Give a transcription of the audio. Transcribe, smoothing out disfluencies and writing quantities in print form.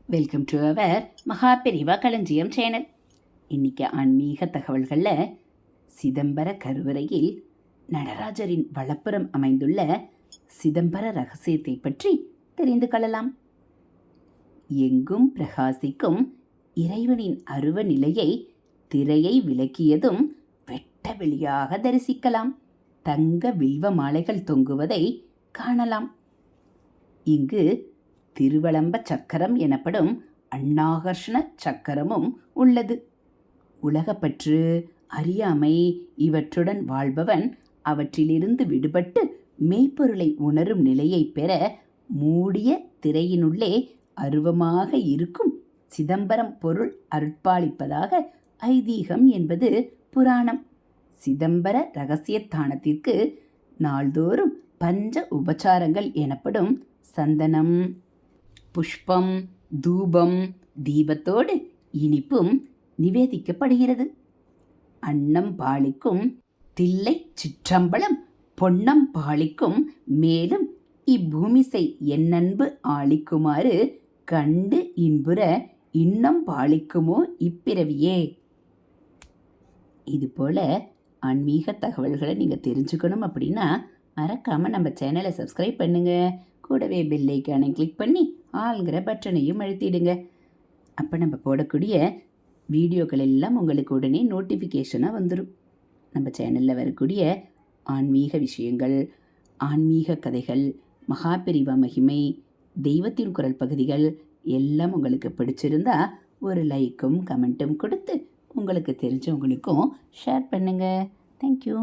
Welcome to our Maha Periyava களஞ்சியம் channel. இன்னைக்கு ஆன்மீக தகவல்களில் சிதம்பர கருவறையில் நடராஜரின் வலப்புறம் அமைந்துள்ள சிதம்பர ரகசியத்தை பற்றி தெரிந்து கொள்ளலாம். எங்கும் பிரகாசிக்கும் இறைவனின் அருவ நிலையை திரையை விலக்கியதும் வெட்ட வெளியாக தரிசிக்கலாம். தங்க வில்வ மாலைகள் தொங்குவதை காணலாம். இங்கு திருவலம்ப சக்கரம் எனப்படும் அண்ணாகர்ஷண சக்கரமும் உள்ளது. உலகப்பற்று, அறியாமை இவற்றுடன் வாழ்பவன் அவற்றிலிருந்து விடுபட்டு மெய்ப்பொருளை உணரும் நிலையை பெற மூடிய திரையினுள்ளே அருவமாக இருக்கும் சிதம்பரம் பொருள் அருட்பாலிப்பதாக ஐதீகம் என்பது புராணம். சிதம்பர இரகசியத்தானத்திற்கு நாள்தோறும் பஞ்ச உபச்சாரங்கள் எனப்படும் சந்தனம், புஷ்பம், தூபம், தீபத்தோடு இனிப்பும் நிவேதிக்கப்படுகிறது. அன்னம் பாலிக்கும் தில்லை சிற்றம்பலம் பொன்னம் பாலிக்கும் மேலும் இப்பூமிசை என்னன்பு ஆளிக்குமாறு கண்டு இன்புற இன்னம் பாலிக்குமோ இப்பிறவியே. இதுபோல் ஆன்மீக தகவல்களை நீங்கள் தெரிஞ்சுக்கணும் அப்படின்னா மறக்காமல் நம்ம சேனலை சப்ஸ்கிரைப் பண்ணுங்கள். கூடவே பெல் ஐக்கானை கிளிக் பண்ணி ஆளுங்கிற பட்டனையும் அழுத்திடுங்க. அப்போ நம்ம போடக்கூடிய வீடியோக்கள் எல்லாம் உங்களுக்கு உடனே நோட்டிஃபிகேஷனாக வந்துடும். நம்ம சேனலில் வரக்கூடிய ஆன்மீக விஷயங்கள், ஆன்மீக கதைகள், மகாபெரிவா மகிமை, தெய்வத்தின் குரல் பகுதிகள் எல்லாம் உங்களுக்கு பிடிச்சிருந்தா ஒரு லைக்கும் கமெண்ட்டும் கொடுத்து உங்களுக்கு தெரிஞ்சவங்களுக்கும் ஷேர் பண்ணுங்கள். தேங்க்யூ.